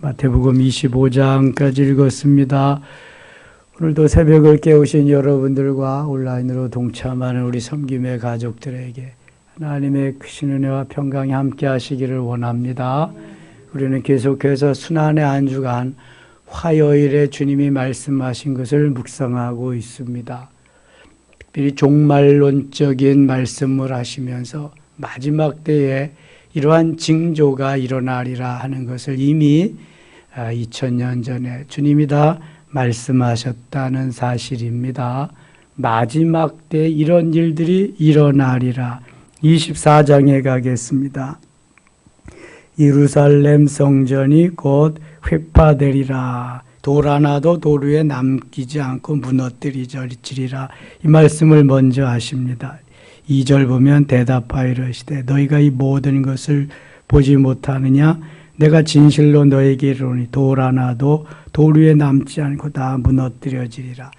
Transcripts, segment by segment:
마태복음 25장까지 읽었습니다. 오늘도 새벽을 깨우신 여러분들과 온라인으로 동참하는 우리 섬김의 가족들에게 하나님의 크신 은혜와 평강이 함께 하시기를 원합니다. 우리는 계속해서 순환의 한 주간 화요일에 주님이 말씀하신 것을 묵상하고 있습니다. 특별히 종말론적인 말씀을 하시면서 마지막 때에 이러한 징조가 일어나리라 하는 것을 이미 2000년 전에 주님이 다 말씀하셨다는 사실입니다. 마지막 때 이런 일들이 일어나리라. 24장에 가겠습니다. 예루살렘 성전이 곧 회파되리라. 돌 하나도 돌 위에 남기지 않고 무너뜨리리라. 이 말씀을 먼저 하십니다. 2절 보면 대답하여 이르시되 너희가 이 모든 것을 보지 못하느냐? 내가 진실로 너에게 이르노니 돌 하나도 돌 위에 남지 않고 다 무너뜨려지리라.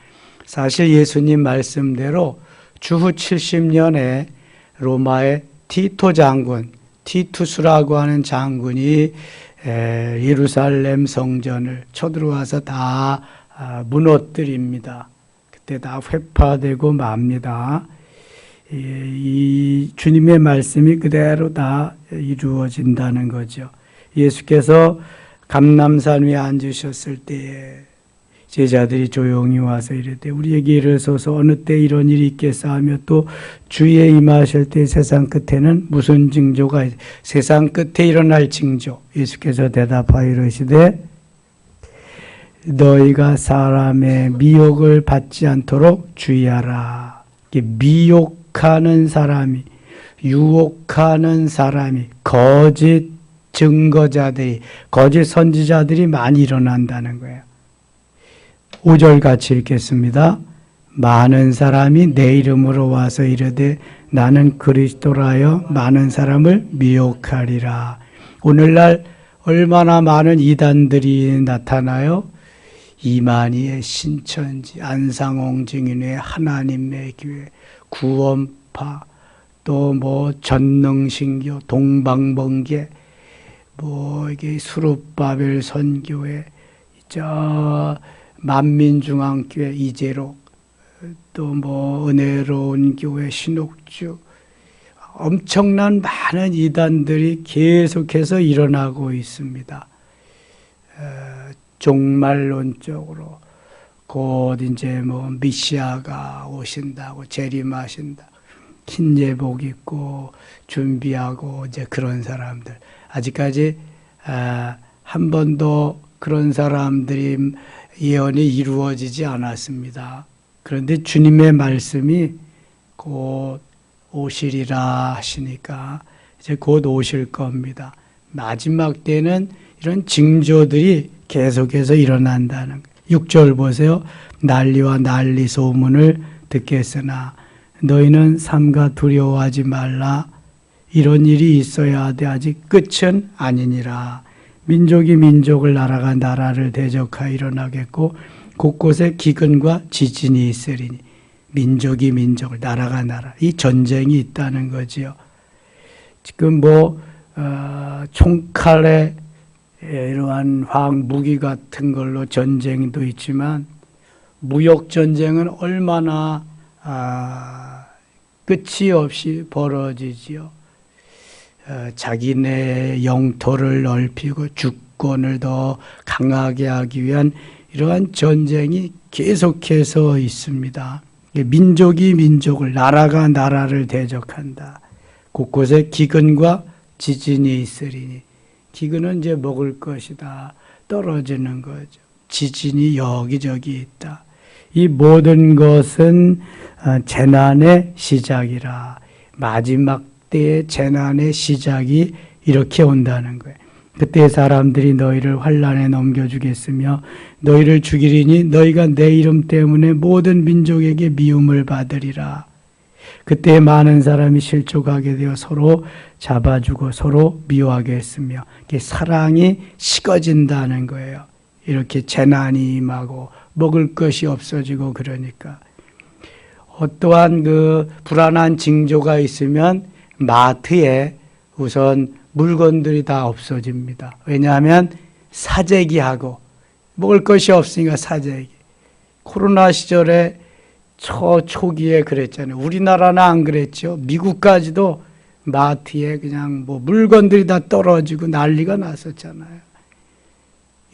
사실 예수님 말씀대로 주후 70년에 로마의 티토 장군, 티투스라고 하는 장군이 예루살렘 성전을 쳐들어와서 다 무너뜨립니다. 그때 다 회파되고 맙니다. 이 주님의 말씀이 그대로 다 이루어진다는 거죠. 예수께서 감람산 위에 앉으셨을 때에 제자들이 조용히 와서 이르되 우리에게 이르소서 어느 때 이런 일이 있겠사 하며 또 주의 임하실 때 세상 끝에는 무슨 징조가 세상 끝에 일어날 징조. 예수께서 대답하여 이르시되 너희가 사람의 미혹을 받지 않도록 주의하라. 미혹하는 사람이 유혹하는 사람이 거짓 증거자들이 거짓 선지자들이 많이 일어난다는 거예요. 5절 같이 읽겠습니다. 많은 사람이 내 이름으로 와서 이르되 나는 그리스도라 하여 많은 사람을 미혹하리라. 오늘날 얼마나 많은 이단들이 나타나요? 이만희의 신천지, 안상홍 증인의 하나님의 교회, 구원파, 또 뭐 전능신교, 동방번개, 뭐 이게 수룹바벨 선교회, 저 만민중앙교회 이재록, 또 뭐 은혜로운 교회 신옥주, 엄청난 많은 이단들이 계속해서 일어나고 있습니다. 종말론적으로 곧 이제 뭐 미시아가 오신다고 재림하신다, 흰 예복 입고 준비하고 이제 그런 사람들 아직까지 한 번도 그런 사람들이 예언이 이루어지지 않았습니다. 그런데 주님의 말씀이 곧 오시리라 하시니까 이제 곧 오실 겁니다. 마지막 때는 이런 징조들이 계속해서 일어난다는 거예요. 6절 보세요. 난리와 난리 소문을 듣겠으나 너희는 삼가 두려워하지 말라. 이런 일이 있어야 하되 아직 끝은 아니니라. 민족이 민족을 나라가 나라를 대적하여 일어나겠고 곳곳에 기근과 지진이 있으리니 민족이 민족을 나라가 나라 이 전쟁이 있다는 거지요. 지금 뭐 총칼에 이러한 화학 무기 같은 걸로 전쟁도 있지만 무역 전쟁은 얼마나 끝이 없이 벌어지지요. 자기네 영토를 넓히고 주권을 더 강하게 하기 위한 이러한 전쟁이 계속해서 있습니다. 민족이 민족을, 나라가 나라를 대적한다. 곳곳에 기근과 지진이 있으리니 기근은 이제 먹을 것이다. 떨어지는 거죠. 지진이 여기저기 있다. 이 모든 것은 재난의 시작이라. 마지막 때의 재난의 시작이 이렇게 온다는 거예요. 그때 사람들이 너희를 환난에 넘겨주겠으며 너희를 죽이리니 너희가 내 이름 때문에 모든 민족에게 미움을 받으리라. 그때 많은 사람이 실족하게 되어 서로 잡아주고 서로 미워하게 했으며 사랑이 식어진다는 거예요. 이렇게 재난이 임하고 먹을 것이 없어지고 그러니까 어떠한 그 불안한 징조가 있으면 마트에 우선 물건들이 다 없어집니다. 왜냐하면 사재기하고 먹을 것이 없으니까 사재기. 코로나 시절에 초기에 그랬잖아요. 우리나라는 안 그랬죠. 미국까지도 마트에 그냥 뭐 물건들이 다 떨어지고 난리가 났었잖아요.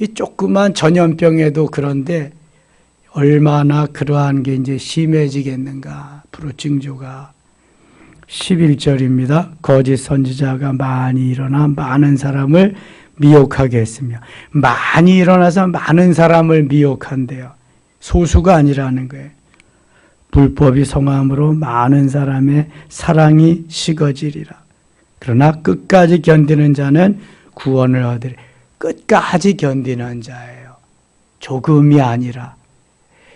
이 조그만 전염병에도 그런데 얼마나 그러한 게 이제 심해지겠는가. 앞으로 징조가 11절입니다. 거짓 선지자가 많이 일어나 많은 사람을 미혹하게 했으며, 많이 일어나서 많은 사람을 미혹한대요. 소수가 아니라는 거예요. 불법이 성함으로 많은 사람의 사랑이 식어지리라. 그러나 끝까지 견디는 자는 구원을 얻으리. 끝까지 견디는 자예요. 조금이 아니라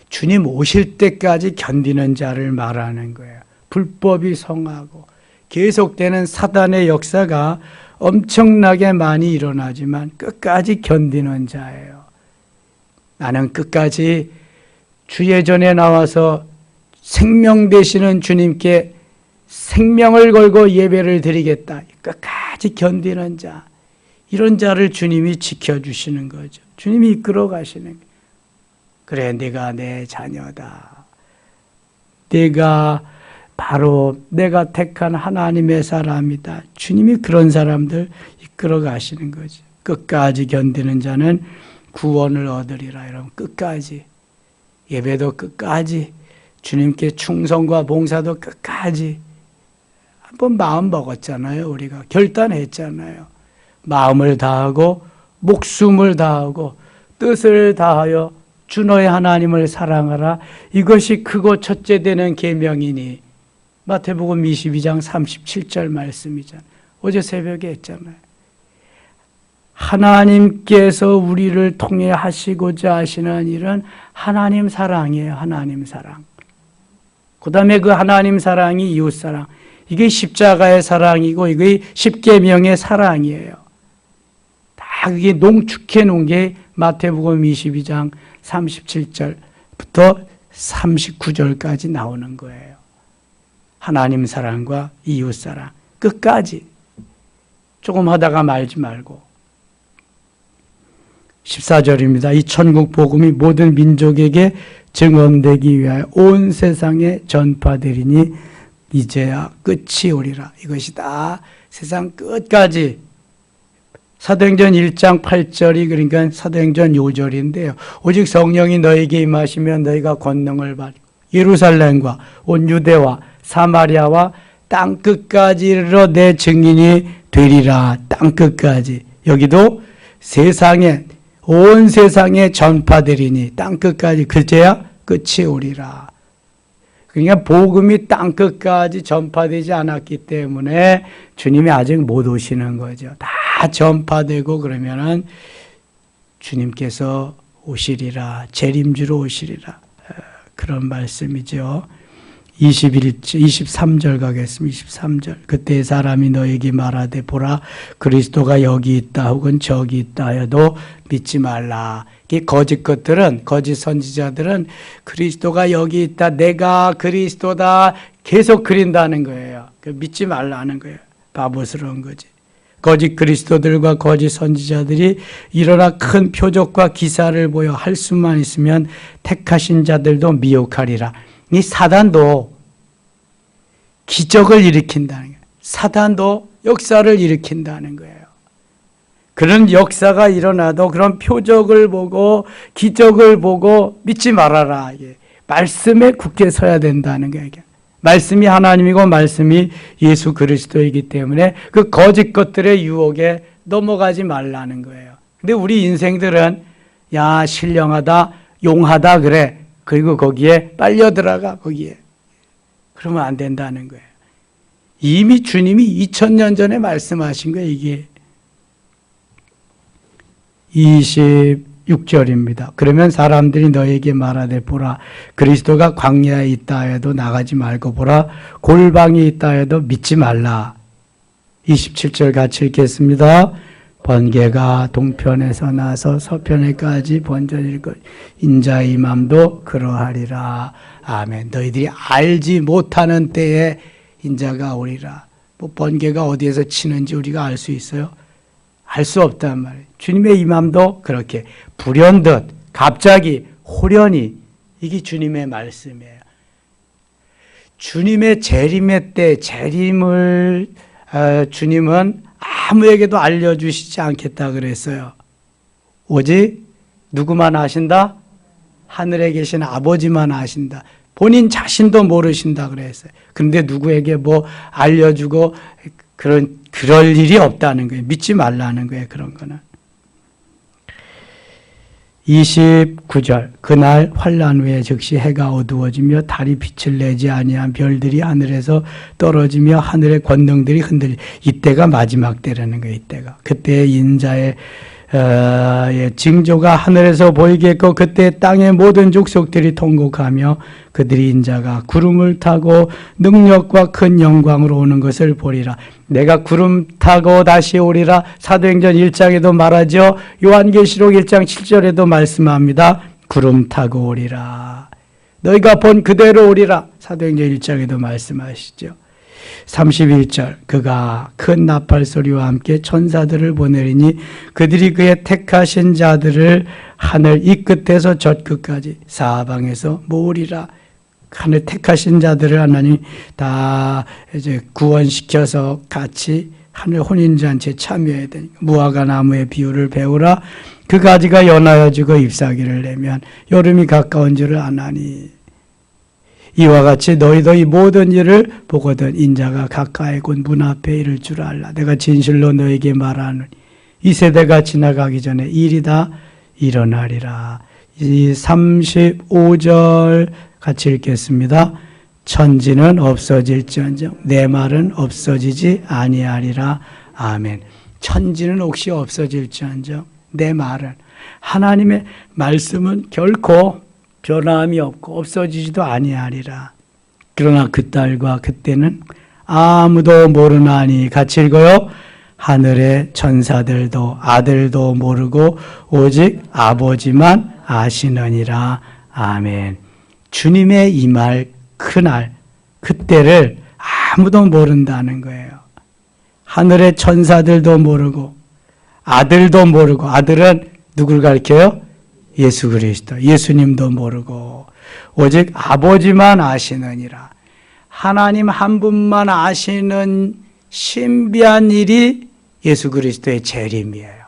주님 오실 때까지 견디는 자를 말하는 거예요. 불법이 성하고 계속되는 사단의 역사가 엄청나게 많이 일어나지만 끝까지 견디는 자예요. 나는 끝까지 주의 전에 나와서 생명 되시는 주님께 생명을 걸고 예배를 드리겠다. 끝까지 견디는 자. 이런 자를 주님이 지켜주시는 거죠. 주님이 이끌어 가시는 거예요. 그래, 내가 내 자녀다. 바로 내가 택한 하나님의 사람이다. 주님이 그런 사람들 이끌어 가시는 거죠. 끝까지 견디는 자는 구원을 얻으리라. 여러분, 끝까지. 예배도 끝까지. 주님께 충성과 봉사도 끝까지. 한번 마음 먹었잖아요. 우리가 결단했잖아요. 마음을 다하고 목숨을 다하고 뜻을 다하여 주 너의 하나님을 사랑하라. 이것이 크고 첫째 되는 계명이니. 마태복음 22장 37절 말씀이잖아요. 어제 새벽에 했잖아요. 하나님께서 우리를 통해 하시고자 하시는 일은 하나님 사랑이에요. 하나님 사랑. 그 다음에 그 하나님 사랑이 이웃 사랑. 이게 십자가의 사랑이고 이게 십계명의 사랑이에요. 다 그게 농축해 놓은 게 마태복음 22장 37절부터 39절까지 나오는 거예요. 하나님 사랑과 이웃 사랑. 끝까지. 조금 하다가 말지 말고. 14절입니다. 이 천국 복음이 모든 민족에게 증언되기 위하여 온 세상에 전파되리니 이제야 끝이 오리라. 이것이 다 세상 끝까지. 사도행전 1장 8절이 그러니까 사도행전 5절인데요. 오직 성령이 너에게 임하시면 너희가 권능을 받고 예루살렘과 온 유대와 사마리아와 땅끝까지 이르러 내 증인이 되리라. 땅끝까지. 여기도 세상에 온 세상에 전파되리니 땅끝까지. 그제야 끝이 오리라. 그러니까 복음이 땅끝까지 전파되지 않았기 때문에 주님이 아직 못 오시는 거죠. 다 전파되고 그러면은 주님께서 오시리라. 재림주로 오시리라. 그런 말씀이죠. 23절 가겠습니다. 23절. 그때 사람이 너에게 말하되 보라 그리스도가 여기 있다 혹은 저기 있다 해도 믿지 말라. 이 거짓 것들은, 거짓 선지자들은 그리스도가 여기 있다, 내가 그리스도다 계속 그린다는 거예요. 믿지 말라는 거예요. 바보스러운 거지. 거짓 그리스도들과 거짓 선지자들이 일어나 큰 표적과 기사를 보여 할 수만 있으면 택하신 자들도 미혹하리라. 이 사단도 기적을 일으킨다는 거예요. 사단도 역사를 일으킨다는 거예요. 그런 역사가 일어나도 그런 표적을 보고 기적을 보고 믿지 말아라. 말씀에 굳게 서야 된다는 거예요. 말씀이 하나님이고 말씀이 예수 그리스도이기 때문에 그 거짓 것들의 유혹에 넘어가지 말라는 거예요. 근데 우리 인생들은 야 신령하다 용하다 그래. 그리고 거기에 빨려 들어가 거기에. 그러면 안 된다는 거예요. 이미 주님이 2000년 전에 말씀하신 거예요. 이게 26절입니다. 그러면 사람들이 너에게 말하되 보라 그리스도가 광야에 있다 해도 나가지 말고 보라 골방에 있다 해도 믿지 말라. 27절 같이 읽겠습니다. 번개가 동편에서 나서 서편에까지 번져질 것 인자의 맘도 그러하리라. 아멘. 너희들이 알지 못하는 때에 인자가 오리라. 뭐 번개가 어디에서 치는지 우리가 알 수 있어요? 알 수 없단 말이에요. 주님의 임함도 그렇게 불현듯 갑자기 호련히 이게 주님의 말씀이에요. 주님의 재림의 때 재림을 주님은 아무에게도 알려주시지 않겠다 그랬어요. 오직 누구만 아신다? 하늘에 계신 아버지만 아신다. 본인 자신도 모르신다 그랬어요. 그런데 누구에게 뭐 알려주고 그럴 일이 없다는 거예요. 믿지 말라는 거예요. 그런 거는. 29절 그날 환난 후에 즉시 해가 어두워지며 달이 빛을 내지 아니한 별들이 하늘에서 떨어지며 하늘의 권능들이 흔들리. 이때가 마지막 때라는 거예요. 이때가. 그때 인자의 징조가 하늘에서 보이겠고 그때 땅의 모든 족속들이 통곡하며 그들이 인자가 구름을 타고 능력과 큰 영광으로 오는 것을 보리라. 내가 구름 타고 다시 오리라. 사도행전 1장에도 말하죠. 요한계시록 1장 7절에도 말씀합니다. 구름 타고 오리라. 너희가 본 그대로 오리라. 사도행전 1장에도 말씀하시죠. 31절 그가 큰 나팔 소리와 함께 천사들을 보내리니 그들이 그의 택하신 자들을 하늘 이 끝에서 저 끝까지 사방에서 모으리라. 하늘 택하신 자들을 하나님 다 이제 구원시켜서 같이 하늘 혼인잔치에 참여해야 되니까 무화과 나무의 비유를 배우라. 그 가지가 연하여지고 잎사귀를 내면 여름이 가까운 줄을 아나니 이와 같이 너희도 이 모든 일을 보거든 인자가 가까이 곧 문 앞에 이를 줄 알라. 내가 진실로 너에게 말하노니 이 세대가 지나가기 전에 일이 다 일어나리라. 이 35절 같이 읽겠습니다. 천지는 없어질지언정 내 말은 없어지지 아니하리라. 아멘. 천지는 혹시 없어질지언정 내 말은 하나님의 말씀은 결코 변함이 없고 없어지지도 아니하리라. 그러나 그 딸과 그때는 아무도 모르나니 같이 읽어요. 하늘의 천사들도 아들도 모르고 오직 아버지만 아시느니라. 아멘. 주님의 임할 그날 그때를 아무도 모른다는 거예요. 하늘의 천사들도 모르고 아들도 모르고 아들은 누굴 가리켜요? 예수 그리스도. 예수님도 모르고 오직 아버지만 아시느니라. 하나님 한 분만 아시는 신비한 일이 예수 그리스도의 재림이에요.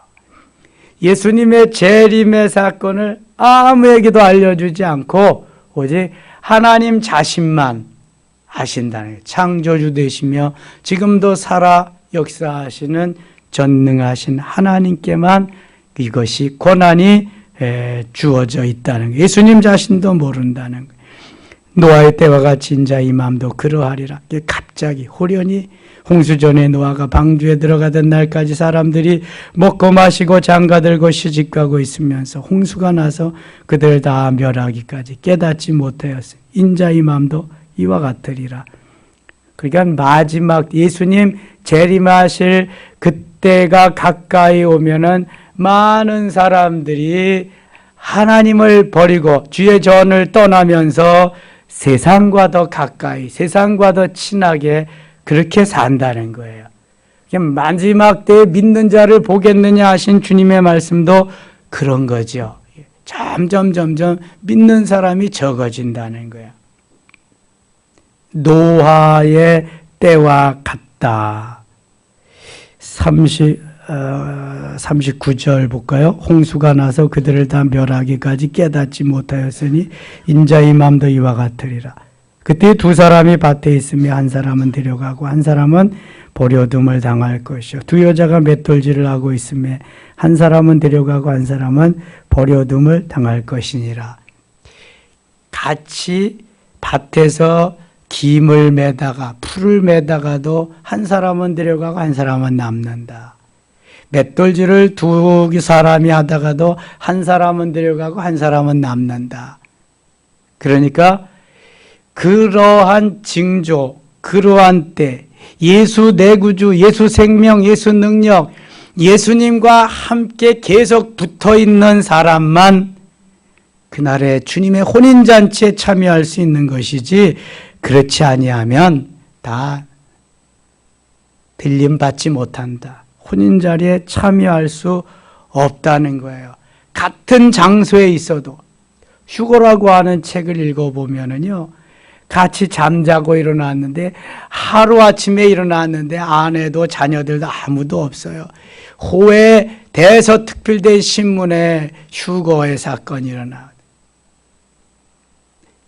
예수님의 재림의 사건을 아무에게도 알려주지 않고 오직 하나님 자신만 아신다는 거예요. 창조주 되시며 지금도 살아 역사하시는 전능하신 하나님께만 이것이 권한이 주어져 있다는 거예요. 예수님 자신도 모른다는 거예요. 노아의 때와 같이 인자 임함도 그러하리라. 갑자기 호련히 홍수전에 노아가 방주에 들어가던 날까지 사람들이 먹고 마시고 장가들고 시집가고 있으면서 홍수가 나서 그들 다 멸하기까지 깨닫지 못하였으니 인자 임함도 이와 같으리라. 그러니까 마지막 예수님 재림하실 그때가 가까이 오면은 많은 사람들이 하나님을 버리고 주의 전을 떠나면서 세상과 더 가까이, 세상과 더 친하게 그렇게 산다는 거예요. 마지막 때에 믿는 자를 보겠느냐 하신 주님의 말씀도 그런 거죠. 점점 믿는 사람이 적어진다는 거예요. 노아의 때와 같다. 39절 볼까요? 홍수가 나서 그들을 다 멸하기까지 깨닫지 못하였으니 인자의 맘도 이와 같으리라. 그때 두 사람이 밭에 있으며 한 사람은 데려가고 한 사람은 버려둠을 당할 것이요. 두 여자가 맷돌질을 하고 있으며 한 사람은 데려가고 한 사람은 버려둠을 당할 것이니라. 같이 밭에서 김을 매다가 풀을 매다가도 한 사람은 데려가고 한 사람은 남는다. 맷돌질을 두 사람이 하다가도 한 사람은 데려가고 한 사람은 남는다. 그러니까 그러한 징조, 그러한 때 예수 내 구주, 예수 생명, 예수 능력, 예수님과 함께 계속 붙어있는 사람만 그날의 주님의 혼인잔치에 참여할 수 있는 것이지 그렇지 아니하면 다 빌림 받지 못한다. 혼인 자리에 참여할 수 없다는 거예요. 같은 장소에 있어도 휴거라고 하는 책을 읽어보면은요, 같이 잠자고 일어났는데 하루아침에 일어났는데 아내도 자녀들도 아무도 없어요. 호에 대서특필된 신문에 휴거의 사건이 일어나.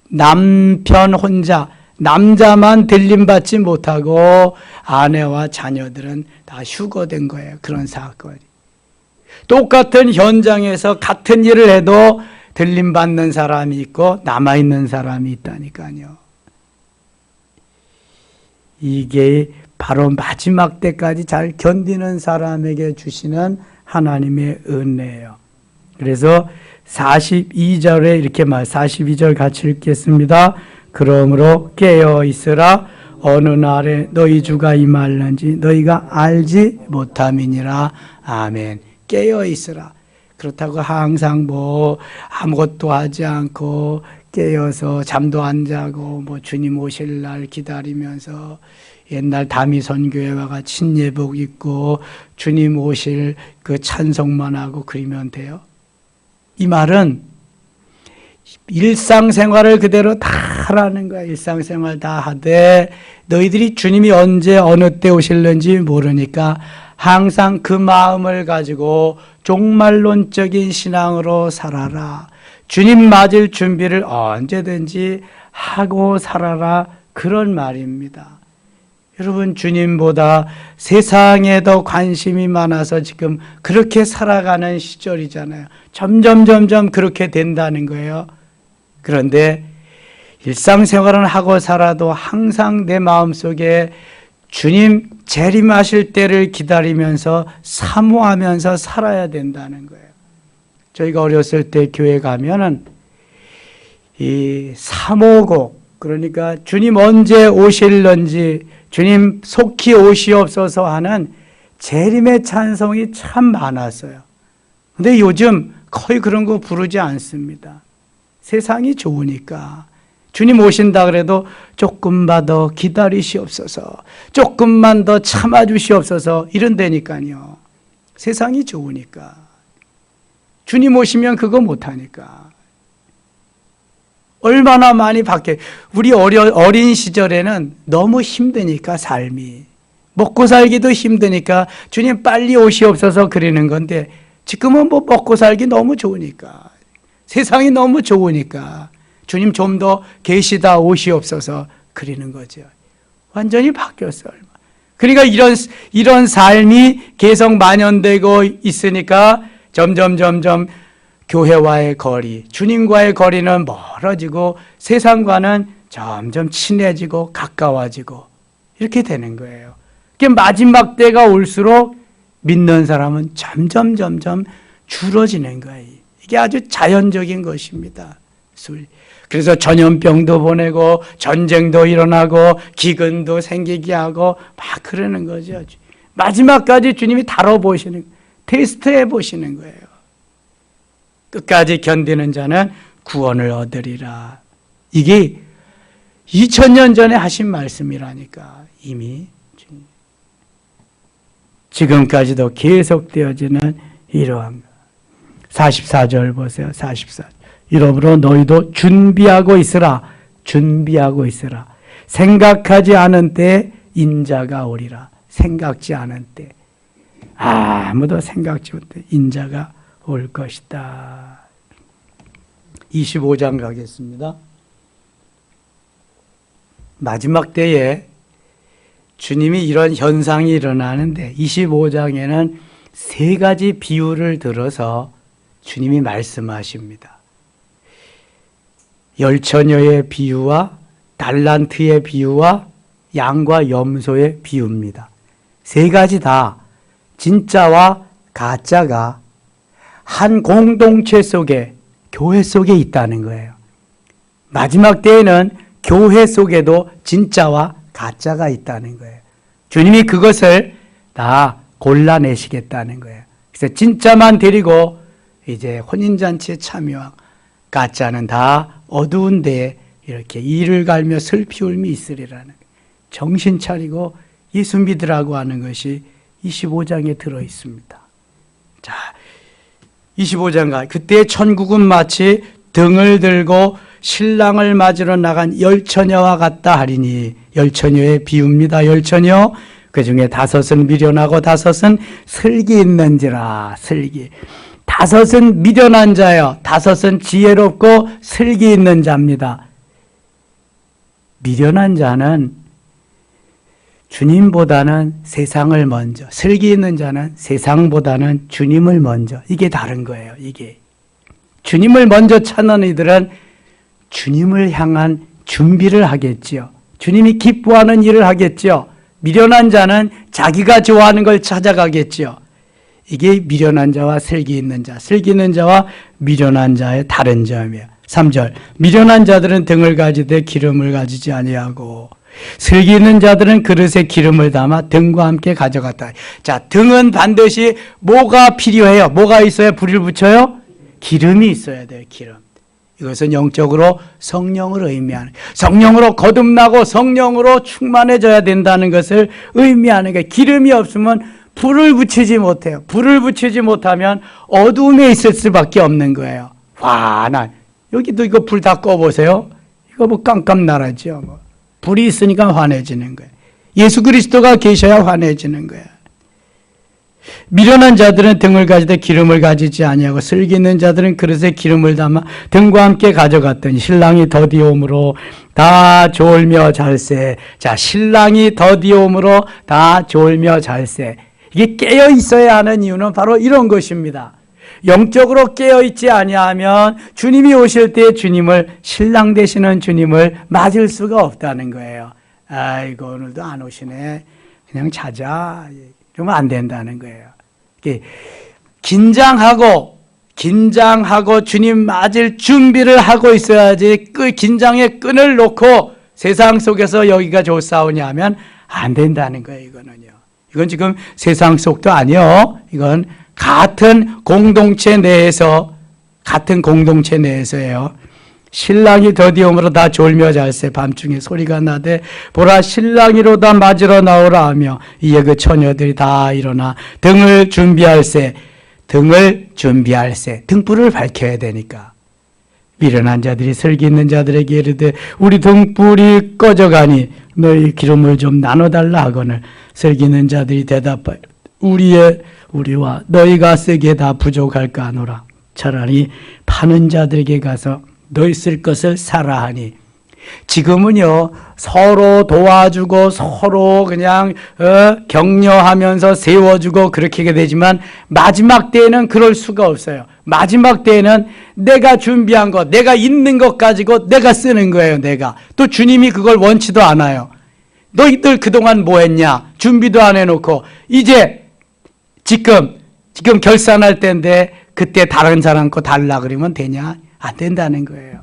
남편 혼자, 남자만 들림받지 못하고 아내와 자녀들은 다 휴거된 거예요. 그런 사건이. 똑같은 현장에서 같은 일을 해도 들림받는 사람이 있고 남아있는 사람이 있다니까요. 이게 바로 마지막 때까지 잘 견디는 사람에게 주시는 하나님의 은혜예요. 그래서 42절에 이렇게 42절 같이 읽겠습니다. 그러므로 깨어 있으라. 어느 날에 너희 주가 임할는지 너희가 알지 못함이니라. 아멘. 깨어 있으라. 그렇다고 항상 아무것도 하지 않고 깨어서 잠도 안 자고 주님 오실 날 기다리면서 옛날 다미 선교회와 친예복 입고 주님 오실 그 찬송만 하고 그러면 돼요? 이 말은 일상생활을 그대로 다 하라는 거야. 일상생활 다 하되 너희들이 주님이 언제 어느 때 오실는지 모르니까 항상 그 마음을 가지고 종말론적인 신앙으로 살아라. 주님 맞을 준비를 언제든지 하고 살아라. 그런 말입니다. 여러분, 주님보다 세상에 더 관심이 많아서 지금 그렇게 살아가는 시절이잖아요. 점점 그렇게 된다는 거예요. 그런데 일상생활은 하고 살아도 항상 내 마음속에 주님 재림하실 때를 기다리면서 사모하면서 살아야 된다는 거예요. 저희가 어렸을 때 교회 가면은 이 사모곡, 그러니까 주님 언제 오실런지 주님 속히 오시옵소서 하는 재림의 찬송이 참 많았어요. 근데 요즘 거의 그런 거 부르지 않습니다. 세상이 좋으니까. 주님 오신다 그래도 조금만 더 기다리시옵소서, 조금만 더 참아주시옵소서 이런다니까요. 세상이 좋으니까. 주님 오시면 그거 못하니까. 얼마나 많이 바뀌어요. 우리 어린 시절에는 너무 힘드니까 삶이. 먹고 살기도 힘드니까 주님 빨리 오시옵소서 그러는 건데 지금은 먹고 살기 너무 좋으니까. 세상이 너무 좋으니까 주님 좀 더 계시다 오시옵소서 그러는 거죠. 완전히 바뀌었어요. 그러니까 이런 삶이 계속 만연되고 있으니까 점점 교회와의 거리, 주님과의 거리는 멀어지고 세상과는 점점 친해지고 가까워지고 이렇게 되는 거예요. 마지막 때가 올수록 믿는 사람은 점점 줄어지는 거예요. 이게 아주 자연적인 것입니다. 그래서 전염병도 보내고 전쟁도 일어나고 기근도 생기게 하고 막 그러는 거죠. 마지막까지 주님이 다뤄보시는, 테스트해 보시는 거예요. 끝까지 견디는 자는 구원을 얻으리라. 이게 2000년 전에 하신 말씀이라니까. 이미 지금까지도 계속되어지는 이러한 44절 보세요. 44절. 이러므로 너희도 준비하고 있으라. 준비하고 있으라. 생각하지 않은 때 인자가 오리라. 생각지 않은 때. 아무도 생각지 못해 인자가 올 것이다. 25장 가겠습니다. 마지막 때에 주님이 이런 현상이 일어나는데 25장에는 세 가지 비유를 들어서 주님이 말씀하십니다. 열처녀의 비유와 달란트의 비유와 양과 염소의 비유입니다. 세 가지 다 진짜와 가짜가 한 공동체 속에, 교회 속에 있다는 거예요. 마지막 때에는 교회 속에도 진짜와 가짜가 있다는 거예요. 주님이 그것을 다 골라내시겠다는 거예요. 그래서 진짜만 데리고 이제 혼인잔치에 참여하고 가짜는 다 어두운 데에 이렇게 이를 갈며 슬피 울미 있으리라는 거예요. 정신 차리고 예수 믿으라고 하는 것이 25장에 들어 있습니다. 자, 25장 그때 천국은 마치 등을 들고 신랑을 맞으러 나간 열처녀와 같다 하리니, 열처녀의 비유입니다. 열처녀, 그 중에 5은 미련하고 5은 슬기 있는지라. 슬기. 5은 미련한 자요, 5은 지혜롭고 슬기 있는 자입니다. 미련한 자는 주님보다는 세상을 먼저, 슬기 있는 자는 세상보다는 주님을 먼저. 이게 다른 거예요. 이게 주님을 먼저 찾는 이들은 주님을 향한 준비를 하겠지요. 주님이 기뻐하는 일을 하겠지요. 미련한 자는 자기가 좋아하는 걸 찾아가겠지요. 이게 미련한 자와 슬기 있는 자, 슬기 있는 자와 미련한 자의 다른 점이에요. 3절, 미련한 자들은 등을 가지되 기름을 가지지 아니하고 슬기 있는 자들은 그릇에 기름을 담아 등과 함께 가져갔다. 자, 등은 반드시 뭐가 필요해요? 뭐가 있어야 불을 붙여요? 기름이 있어야 돼요. 기름. 이것은 영적으로 성령을 의미하는, 성령으로 거듭나고 성령으로 충만해져야 된다는 것을 의미하는 게, 기름이 없으면 불을 붙이지 못해요. 불을 붙이지 못하면 어두움에 있을 수밖에 없는 거예요. 환한. 여기도 이거 불 다 꺼보세요. 이거 뭐 깜깜나라죠. 뭐. 불이 있으니까 환해지는 거예요. 예수 그리스도가 계셔야 환해지는 거예요. 미련한 자들은 등을 가지되 기름을 가지지 아니하고 슬기 있는 자들은 그릇에 기름을 담아 등과 함께 가져갔더니 신랑이 더디옴으로 다 졸며 잘세. 자, 신랑이 더디옴으로 다 졸며 잘세. 이게 깨어 있어야 하는 이유는 바로 이런 것입니다. 영적으로 깨어 있지 아니하면 주님이 오실 때 주님을, 신랑 되시는 주님을 맞을 수가 없다는 거예요. 아이고, 오늘도 안 오시네. 그냥 자자. 그러면 안 된다는 거예요. 긴장하고 주님 맞을 준비를 하고 있어야지, 그 긴장의 끈을 놓고 세상 속에서 여기가 좋사오냐 하면 안 된다는 거예요. 이건 지금 세상 속도 아니요. 이건 같은 공동체 내에서예요. 신랑이 더디옴으로 다 졸며 잘세. 밤중에 소리가 나되 보라 신랑이로다 맞으러 나오라 하며 이에 그 처녀들이 다 일어나 등을 준비할세. 등불을 밝혀야 되니까. 미련한 자들이 슬기 있는 자들에게 이르되 우리 등불이 꺼져가니 너희 기름을 좀 나눠달라 하거늘 슬기 있는 자들이 대답하여 우리와 너희가 쓰기에 다 부족할까 하노라. 차라리 파는 자들에게 가서 너희 쓸 것을 사라 하니. 지금은요, 서로 도와주고 서로 그냥 격려하면서 세워주고 그렇게 되지만 마지막 때에는 그럴 수가 없어요. 마지막 때에는 내가 준비한 것, 내가 있는 것 가지고 내가 쓰는 거예요. 내가. 또 주님이 그걸 원치도 않아요. 너희들 그동안 뭐 했냐? 준비도 안 해놓고 이제 지금 결산할 때인데 그때 다른 사람 거 달라 그러면 되냐? 안 된다는 거예요.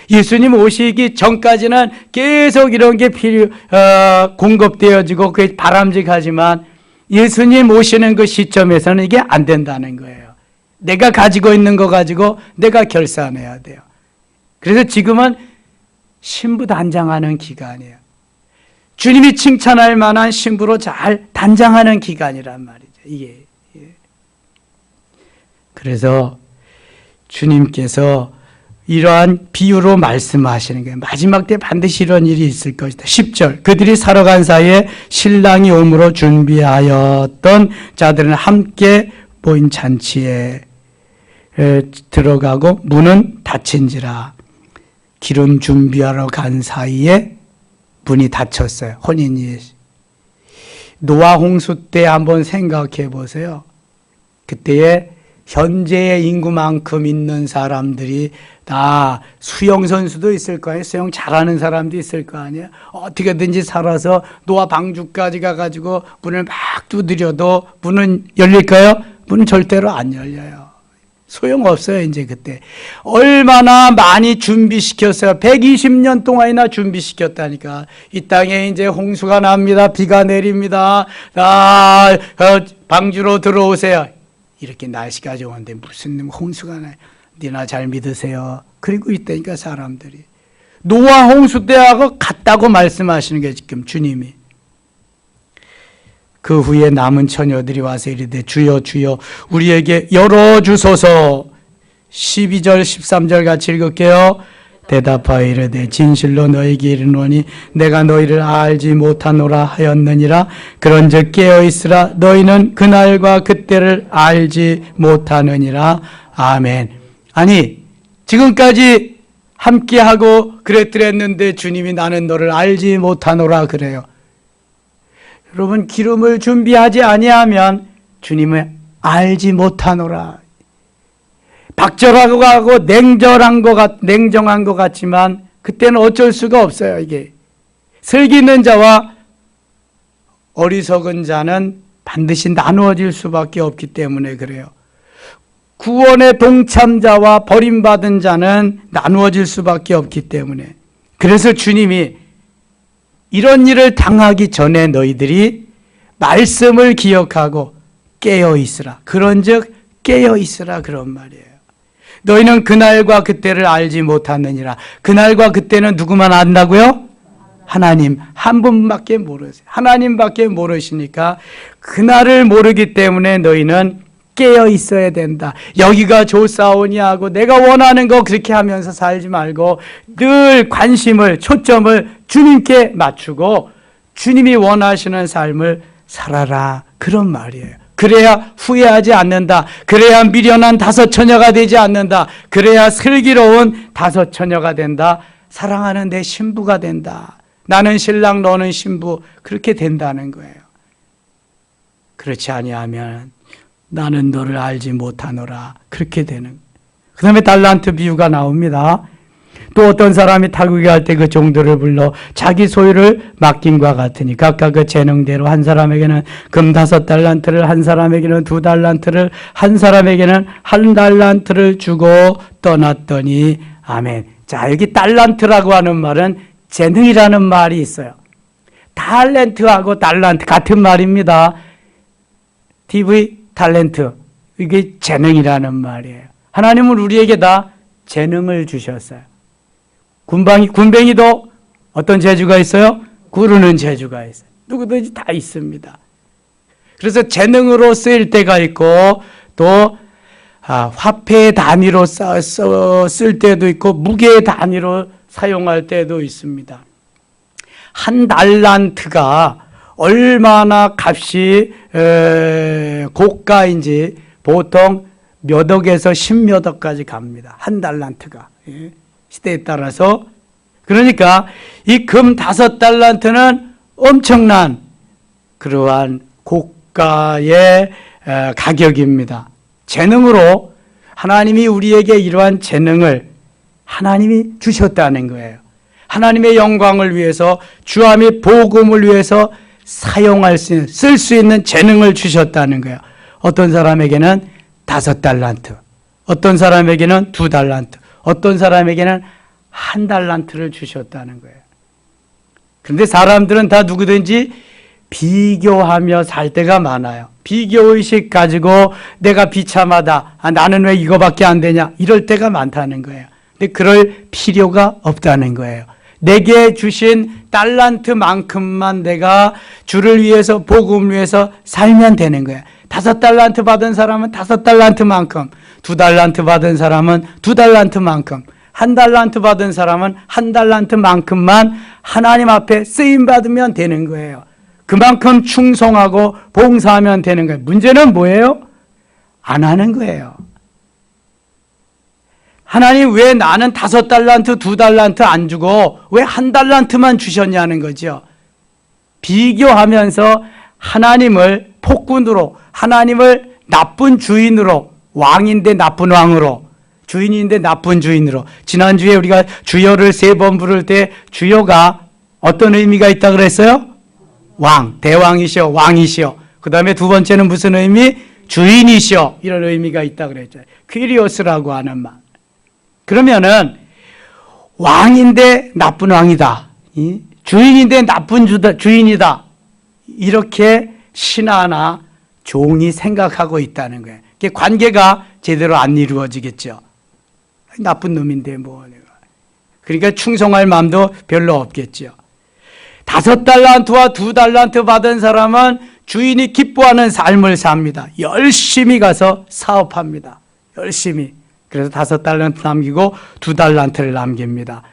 예수님 오시기 전까지는 계속 이런 게 공급되어지고 그게 바람직하지만 예수님 오시는 그 시점에서는 이게 안 된다는 거예요. 내가 가지고 있는 거 가지고 내가 결산해야 돼요. 그래서 지금은 신부 단장하는 기간이에요. 주님이 칭찬할 만한 신부로 잘 단장하는 기간이란 말이죠. 이게. 그래서 주님께서 이러한 비유로 말씀하시는 거예요. 마지막 때 반드시 이런 일이 있을 것이다. 10절, 그들이 사러 간 사이에 신랑이 오므로 준비하였던 자들은 함께 모인 잔치에 들어가고 문은 닫힌지라. 기름 준비하러 간 사이에 문이 닫혔어요. 혼인이. 노아 홍수 때 한번 생각해 보세요. 그때에 현재의 인구만큼 있는 사람들이 다 수영 선수도 있을 거 아니에요. 수영 잘하는 사람도 있을 거 아니에요. 어떻게든지 살아서 노아 방주까지 가가지고 문을 막 두드려도 문은 열릴까요? 문은 절대로 안 열려요. 소용없어요. 이제 그때 얼마나 많이 준비시켰어요. 120년 동안이나 준비시켰다니까. 이 땅에 이제 홍수가 납니다. 비가 내립니다. 방주로 들어오세요. 이렇게 날씨가 좋은데 무슨 홍수가 나요. 니나 잘 믿으세요. 그리고 있다니까 사람들이. 노아 홍수 때하고 같다고 말씀하시는 게 지금 주님이. 그 후에 남은 처녀들이 와서 이르되 주여 주여 우리에게 열어주소서. 12절 13절 같이 읽을게요. 대답하여 이르되 진실로 너에게 이르노니 내가 너희를 알지 못하노라 하였느니라. 그런즉 깨어있으라. 너희는 그날과 그때를 알지 못하느니라. 아멘. 아니 지금까지 함께하고 그랬더랬는데 주님이 나는 너를 알지 못하노라 그래요. 여러분 기름을 준비하지 아니하면 주님을 알지 못하노라. 박절하고 가고 냉정한 것 같지만 그때는 어쩔 수가 없어요. 이게 슬기 있는 자와 어리석은 자는 반드시 나누어질 수밖에 없기 때문에 그래요. 구원의 동참자와 버림받은 자는 나누어질 수밖에 없기 때문에 그래서 주님이 이런 일을 당하기 전에 너희들이 말씀을 기억하고 깨어있으라. 그런즉 깨어있으라 그런 말이에요. 너희는 그날과 그때를 알지 못하느니라. 그날과 그때는 누구만 안다고요? 하나님 한 분밖에 모르세요. 하나님밖에 모르시니까 그날을 모르기 때문에 너희는 깨어 있어야 된다. 여기가 좋사오니 하고 내가 원하는 거 그렇게 하면서 살지 말고 늘 관심을 초점을 주님께 맞추고 주님이 원하시는 삶을 살아라 그런 말이에요. 그래야 후회하지 않는다. 그래야 미련한 다섯 처녀가 되지 않는다. 그래야 슬기로운 다섯 처녀가 된다. 사랑하는 내 신부가 된다. 나는 신랑 너는 신부 그렇게 된다는 거예요. 그렇지 아니하면 나는 너를 알지 못하노라 그렇게 되는. 그 다음에 달란트 비유가 나옵니다. 또 어떤 사람이 타국이 할 때 그 종들을 불러 자기 소유를 맡김과 같으니 각각 그 재능대로 한 사람에게는 금 5달란트를 한 사람에게는 2달란트를 한 사람에게는 1달란트를 주고 떠났더니 아멘. 자 여기 달란트라고 하는 말은 재능이라는 말이 있어요. 탤런트하고 달란트 같은 말입니다. TV 탤런트 이게 재능이라는 말이에요. 하나님은 우리에게 다 재능을 주셨어요. 군뱅이도 어떤 재주가 있어요? 구르는 재주가 있어요. 누구든지 다 있습니다. 그래서 재능으로 쓰일 때가 있고 또 화폐 단위로 쓸 때도 있고 무게 단위로 사용할 때도 있습니다. 1달란트가 얼마나 값이 고가인지 보통 몇 억에서 10몇 억까지 갑니다. 1달란트가. 시대에 따라서. 그러니까 이 금 5달란트는 엄청난 그러한 고가의 가격입니다. 재능으로 하나님이 우리에게 이러한 재능을 하나님이 주셨다는 거예요. 하나님의 영광을 위해서 주와 및 복음을 위해서 사용할 수 있는, 쓸 수 있는 재능을 주셨다는 거예요. 어떤 사람에게는 5달란트, 어떤 사람에게는 2달란트, 어떤 사람에게는 1달란트를 주셨다는 거예요. 그런데 사람들은 다 누구든지 비교하며 살 때가 많아요. 비교의식 가지고 내가 비참하다, 나는 왜 이거밖에 안 되냐, 이럴 때가 많다는 거예요. 근데 그럴 필요가 없다는 거예요. 내게 주신 달란트만큼만 내가 주를 위해서 복음을 위해서 살면 되는 거예요. 5달란트 받은 사람은 5달란트만큼, 2달란트 받은 사람은 2달란트만큼, 1달란트 받은 사람은 1달란트만큼만 하나님 앞에 쓰임받으면 되는 거예요. 그만큼 충성하고 봉사하면 되는 거예요. 문제는 뭐예요? 안 하는 거예요. 하나님 왜 나는 5달란트, 2달란트 안 주고 왜 1달란트만 주셨냐는 거죠. 비교하면서 하나님을 폭군으로, 하나님을 나쁜 주인으로, 왕인데 나쁜 왕으로, 주인인데 나쁜 주인으로. 지난주에 우리가 주여를 3번 부를 때 주여가 어떤 의미가 있다 그랬어요? 왕, 대왕이시여, 왕이시여. 그 다음에 두 번째는 무슨 의미? 주인이시여. 이런 의미가 있다 그랬죠. 퀴리오스라고 하는 말. 그러면은 왕인데 나쁜 왕이다, 주인인데 나쁜 주인이다, 이렇게 신하나 종이 생각하고 있다는 거예요. 관계가 제대로 안 이루어지겠죠. 나쁜 놈인데 뭐. 그러니까 충성할 마음도 별로 없겠죠. 5달란트와 2달란트 받은 사람은 주인이 기뻐하는 삶을 삽니다. 열심히 가서 사업합니다. 열심히. 그래서 5달란트 남기고 2달란트를 남깁니다.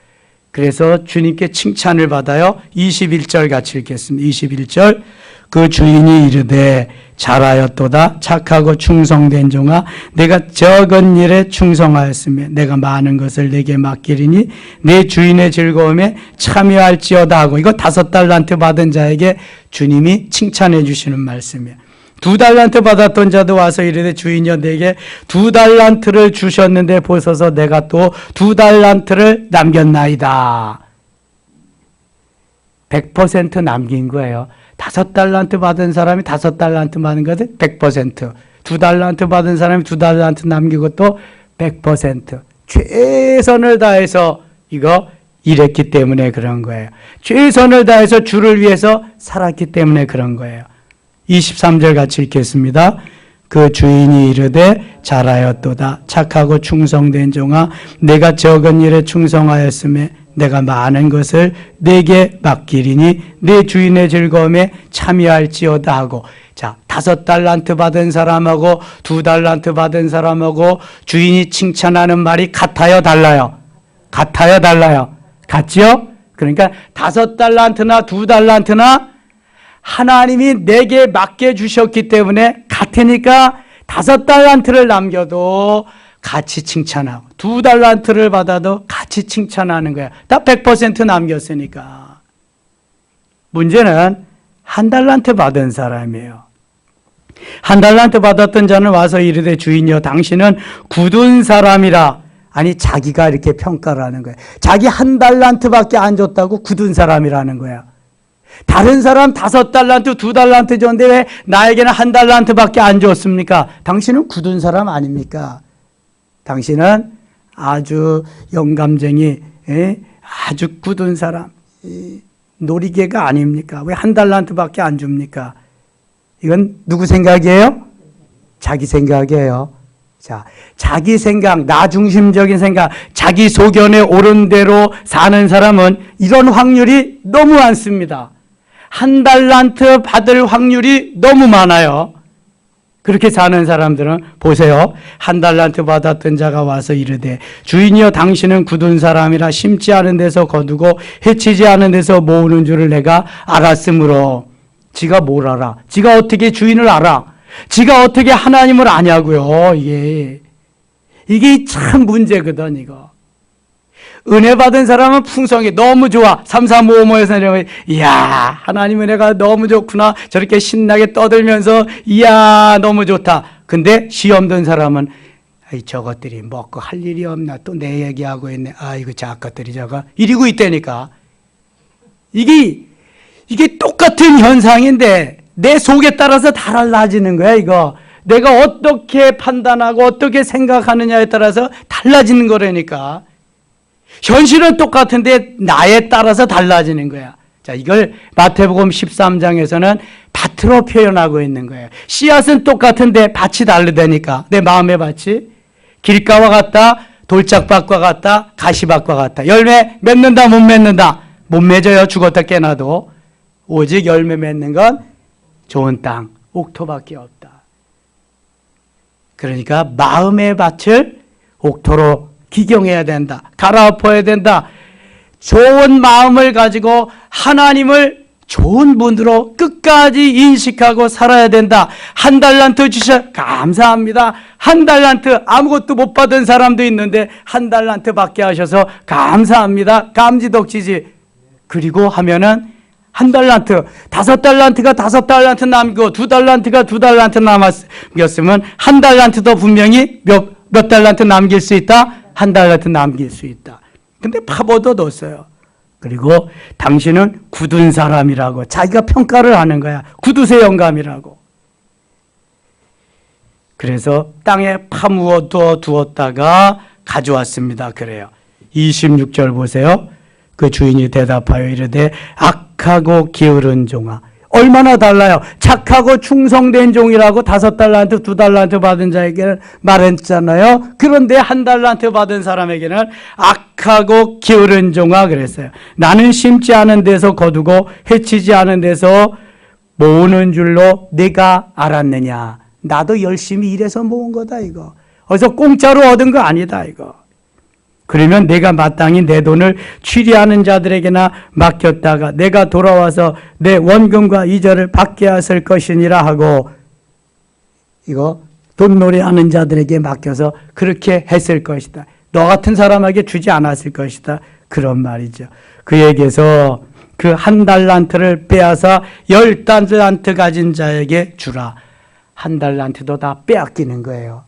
그래서 주님께 칭찬을 받아요. 21절 같이 읽겠습니다. 21절. 그 주인이 이르되 잘하였도다 착하고 충성된 종아 내가 적은 일에 충성하였으며 내가 많은 것을 내게 맡기리니 내 주인의 즐거움에 참여할지어다 하고, 이거 5달란트 받은 자에게 주님이 칭찬해 주시는 말씀이에요. 2달란트 받았던 자도 와서 이르되 주인이여 내게 2달란트를 주셨는데 보소서 내가 또 2달란트를 남겼나이다. 100% 남긴 거예요. 5달란트 받은 사람이 5달란트 받은 것은 100%. 2달란트 받은 사람이 2달란트 남기고 또 100%. 최선을 다해서 이거 일했기 때문에 그런 거예요. 최선을 다해서 주를 위해서 살았기 때문에 그런 거예요. 23절 같이 읽겠습니다. 그 주인이 이르되 잘하였도다 착하고 충성된 종아 내가 적은 일에 충성하였으며 내가 많은 것을 내게 맡기리니 내 주인의 즐거움에 참여할지어다 하고, 자, 5달란트 받은 사람하고 2달란트 받은 사람하고 주인이 칭찬하는 말이 같아요, 달라요? 같아요, 달라요? 같죠? 그러니까 5달란트나 2달란트나 하나님이 내게 맡겨주셨기 때문에 같으니까 5달란트를 남겨도 같이 칭찬하고 2달란트를 받아도 같이 칭찬하는 거야. 다 100% 남겼으니까. 문제는 1달란트 받은 사람이에요. 1달란트 받았던 자는 와서 이르되 주인이여 당신은 굳은 사람이라. 아니 자기가 이렇게 평가를 하는 거예요. 자기 1달란트밖에 안 줬다고 굳은 사람이라는 거야. 다른 사람 5달란트, 2달란트 줬는데 왜 나에게는 1달란트밖에 안 줬습니까? 당신은 굳은 사람 아닙니까? 당신은 아주 영감쟁이, 아주 굳은 사람, 놀이개가 아닙니까? 왜 1달란트밖에 안 줍니까? 이건 누구 생각이에요? 자기 생각이에요. 자, 자기 생각, 나 중심적인 생각, 자기 소견에 옳은 대로 사는 사람은 이런 확률이 너무 많습니다. 1달란트 받을 확률이 너무 많아요. 그렇게 사는 사람들은 보세요. 1달란트 받았던 자가 와서 이르되 주인이여 당신은 굳은 사람이라 심지 않은 데서 거두고 해치지 않은 데서 모으는 줄을 내가 알았으므로. 지가 뭘 알아? 지가 어떻게 주인을 알아? 지가 어떻게 하나님을 아냐고요. 이게 참 문제거든. 이거 은혜 받은 사람은 풍성해 너무 좋아. 3355에서 내려오면 이야 하나님 은혜가 너무 좋구나. 저렇게 신나게 떠들면서 이야 너무 좋다. 근데 시험 든 사람은 아이 저것들이 먹고 할 일이 없나 또 내 얘기하고 있네. 아이고 작것들이 저거 이러고 있다니까. 이게 똑같은 현상인데 내 속에 따라서 달라지는 거야. 이거 내가 어떻게 판단하고 어떻게 생각하느냐에 따라서 달라지는 거라니까. 현실은 똑같은데 나에 따라서 달라지는 거야. 자, 이걸 마태복음 13장에서는 밭으로 표현하고 있는 거예요. 씨앗은 똑같은데 밭이 다르다니까. 내 마음의 밭이 길가와 같다, 돌짝밭과 같다, 가시밭과 같다. 열매 맺는다, 못 맺는다? 못 맺어요. 죽었다 깨나도. 오직 열매 맺는 건 좋은 땅, 옥토밖에 없다. 그러니까 마음의 밭을 옥토로 기경해야 된다. 갈아엎어야 된다. 좋은 마음을 가지고 하나님을 좋은 분으로 끝까지 인식하고 살아야 된다. 1달란트 주셔 감사합니다. 1달란트 아무것도 못 받은 사람도 있는데 1달란트 받게 하셔서 감사합니다. 감지덕지지. 그리고 하면은 1달란트, 5달란트가 5달란트 남기고 2달란트가 2달란트 남았으면 1달란트도 분명히 몇 달란트 남길 수 있다? 1달란트 남길 수 있다. 근데 바보도 넣었어요. 그리고 당신은 굳은 사람이라고 자기가 평가를 하는 거야. 굳으세 영감이라고. 그래서 땅에 파묻어 두었다가 가져왔습니다. 그래요. 26절 보세요. 그 주인이 대답하여 이르되 악하고 게으른 종아. 얼마나 달라요. 착하고 충성된 종이라고 5달란트, 2달란트 받은 자에게는 말했잖아요. 그런데 1달란트 받은 사람에게는 악하고 게으른 종아 그랬어요. 나는 심지 않은 데서 거두고 해치지 않은 데서 모으는 줄로 내가 알았느냐. 나도 열심히 일해서 모은 거다 이거. 어디서 공짜로 얻은 거 아니다 이거. 그러면 내가 마땅히 내 돈을 취리하는 자들에게나 맡겼다가 내가 돌아와서 내 원금과 이자를 받게 하실 것이니라 하고, 이거 돈놀이하는 자들에게 맡겨서 그렇게 했을 것이다. 너 같은 사람에게 주지 않았을 것이다. 그런 말이죠. 그에게서 그 1달란트를 빼앗아 10달란트 가진 자에게 주라. 1달란트도 다 빼앗기는 거예요.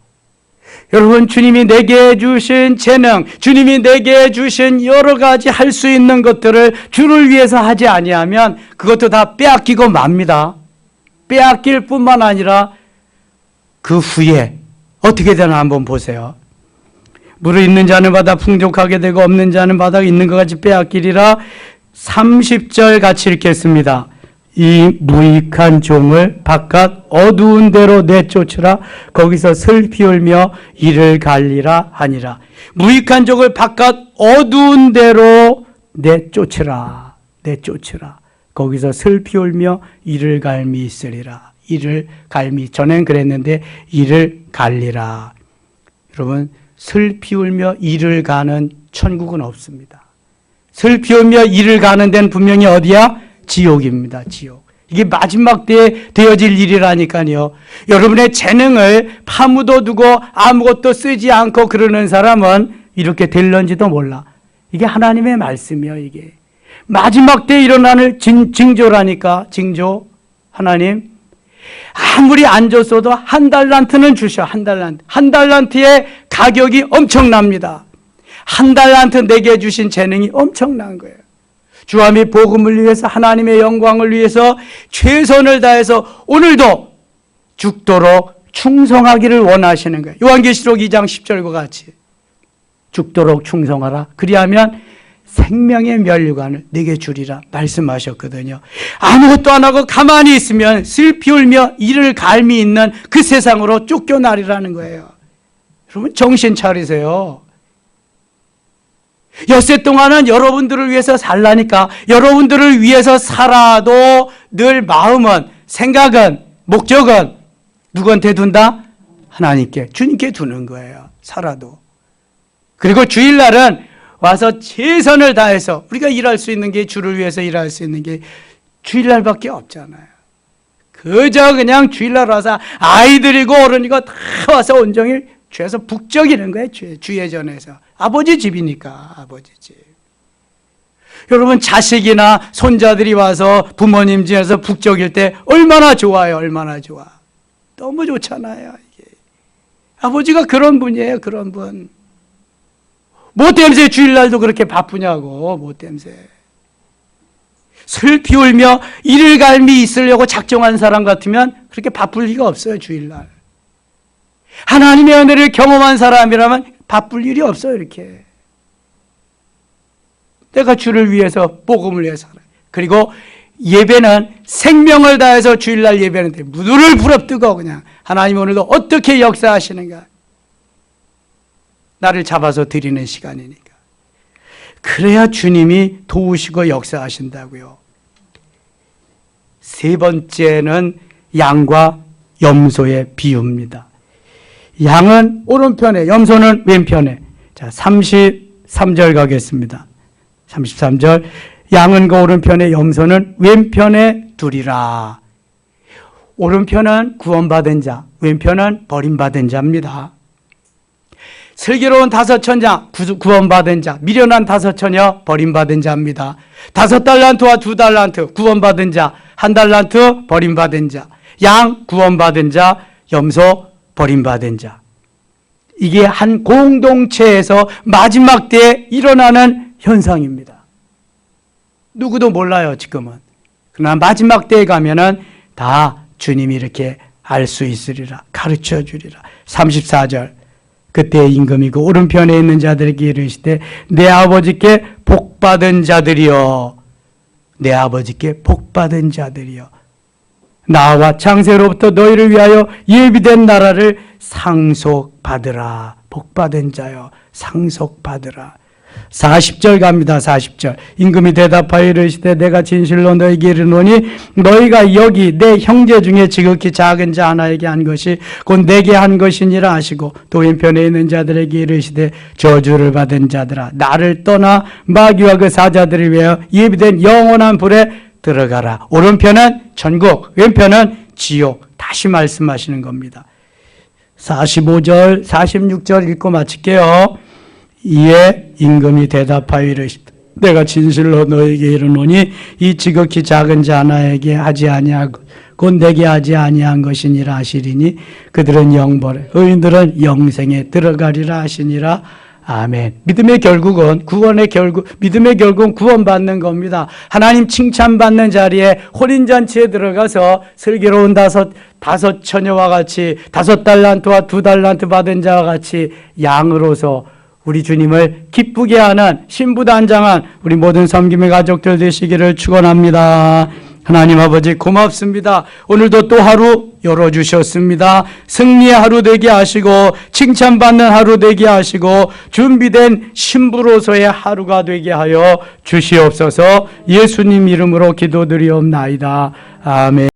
여러분, 주님이 내게 주신 재능, 주님이 내게 주신 여러 가지 할 수 있는 것들을 주를 위해서 하지 아니하면 그것도 다 빼앗기고 맙니다. 빼앗길 뿐만 아니라 그 후에 어떻게 되나 한번 보세요. 물을 있는 자는 바다 풍족하게 되고 없는 자는 바다 있는 것 같이 빼앗기리라. 30절 같이 읽겠습니다. 이 무익한 종을 바깥 어두운 데로 내쫓으라. 거기서 슬피 울며 이를 갈리라 하니라. 무익한 종을 바깥 어두운 데로 내쫓으라. 내쫓으라. 거기서 슬피 울며 이를 갈미 있으리라. 이를 갈미, 전엔 그랬는데 이를 갈리라. 여러분, 슬피 울며 이를 가는 천국은 없습니다. 슬피 울며 이를 가는 데는 분명히 어디야? 지옥입니다. 지옥. 이게 마지막 때에 되어질 일이라니까요. 여러분의 재능을 파묻어두고 아무것도 쓰지 않고 그러는 사람은 이렇게 될런지도 몰라. 이게 하나님의 말씀이에요. 이게 마지막 때에 일어나는 징조라니까. 징조. 하나님 아무리 안 줬어도 1달란트는 주셔. 1달란트. 1달란트의 가격이 엄청납니다. 1달란트 내게 주신 재능이 엄청난 거예요. 주와 및 복음을 위해서, 하나님의 영광을 위해서 최선을 다해서 오늘도 죽도록 충성하기를 원하시는 거예요. 요한계시록 2장 10절과 같이 죽도록 충성하라. 그리하면 생명의 면류관을 내게 주리라 말씀하셨거든요. 아무것도 안 하고 가만히 있으면 슬피 울며 이를 갈미 있는 그 세상으로 쫓겨나리라는 거예요. 여러분, 정신 차리세요. 엿새 동안은 여러분들을 위해서 살라니까, 여러분들을 위해서 살아도 늘 마음은, 생각은, 목적은 누구한테 둔다? 하나님께, 주님께 두는 거예요. 살아도. 그리고 주일날은 와서 최선을 다해서 우리가 일할 수 있는 게, 주를 위해서 일할 수 있는 게 주일날밖에 없잖아요. 그저 그냥 주일날 와서 아이들이고 어른이고 다 와서 온종일 죄에서 북적이는 거예요. 주예전에서. 아버지 집이니까, 아버지 집. 여러분, 자식이나 손자들이 와서 부모님 집에서 북적일 때 얼마나 좋아요. 얼마나 좋아. 너무 좋잖아요. 이게. 아버지가 그런 분이에요. 그런 분. 뭐 때문에 주일날도 그렇게 바쁘냐고. 뭐 때문에. 슬피 울며 이를 갈미 있으려고 작정한 사람 같으면 그렇게 바쁠 리가 없어요. 주일날. 하나님의 은혜를 경험한 사람이라면 바쁠 일이 없어요. 이렇게. 내가 주를 위해서, 복음을 위해서 살아요. 그리고 예배는 생명을 다해서 주일날 예배는 돼. 눈을 부릅뜨고 그냥 하나님 오늘도 어떻게 역사하시는가. 나를 잡아서 드리는 시간이니까. 그래야 주님이 도우시고 역사하신다고요. 세 번째는 양과 염소의 비유입니다. 양은 오른편에, 염소는 왼편에. 자, 33절 가겠습니다. 33절. 양은 그 오른편에, 염소는 왼편에 두리라. 오른편은 구원받은 자, 왼편은 버림받은 자입니다. 슬기로운 5천자, 구원받은 자, 미련한 5처녀, 버림받은 자입니다. 5달란트와 2달란트, 구원받은 자, 1달란트, 버림받은 자, 양, 구원받은 자, 염소, 버림받은 자. 이게 한 공동체에서 마지막 때에 일어나는 현상입니다. 누구도 몰라요, 지금은. 그러나 마지막 때에 가면은 다 주님이 이렇게 알 수 있으리라, 가르쳐 주리라. 34절. 그때 임금이 그 오른편에 있는 자들에게 이르시되 내 아버지께 복받은 자들이여, 내 아버지께 복받은 자들이여, 나와 창세로부터 너희를 위하여 예비된 나라를 상속받으라. 복받은 자여, 상속받으라. 40절 갑니다. 40절. 임금이 대답하여 이르시되 내가 진실로 너에게 이르노니 너희가 여기 내 형제 중에 지극히 작은 자 하나에게 한 것이 곧 내게 한 것이니라 하시고 또 왼편에 있는 자들에게 이르시되 저주를 받은 자들아 나를 떠나 마귀와 그 사자들을 위하여 예비된 영원한 불에 들어가라. 오른편은 천국, 왼편은 지옥. 다시 말씀하시는 겁니다. 45절, 46절 읽고 마칠게요. 이에 임금이 대답하여 이르시되 내가 진실로 너에게 이르노니 이 지극히 작은 자 하나에게 하지 아니하고 곧 내게 하지 아니한 것이니라 하시리니 그들은 영벌에 의인들은 영생에 들어가리라 하시니라. 아멘. 믿음의 결국은 구원의 결국, 믿음의 결국은 구원받는 겁니다. 하나님 칭찬받는 자리에 혼인잔치에 들어가서 슬기로운 다섯 처녀와 같이 5달란트와 2달란트 받은 자와 같이 양으로서 우리 주님을 기쁘게 하는 신부단장한 우리 모든 섬김의 가족들 되시기를 축원합니다. 하나님 아버지 고맙습니다. 오늘도 또 하루 열어주셨습니다. 승리의 하루 되게 하시고 칭찬받는 하루 되게 하시고 준비된 신부로서의 하루가 되게 하여 주시옵소서. 예수님 이름으로 기도드리옵나이다. 아멘.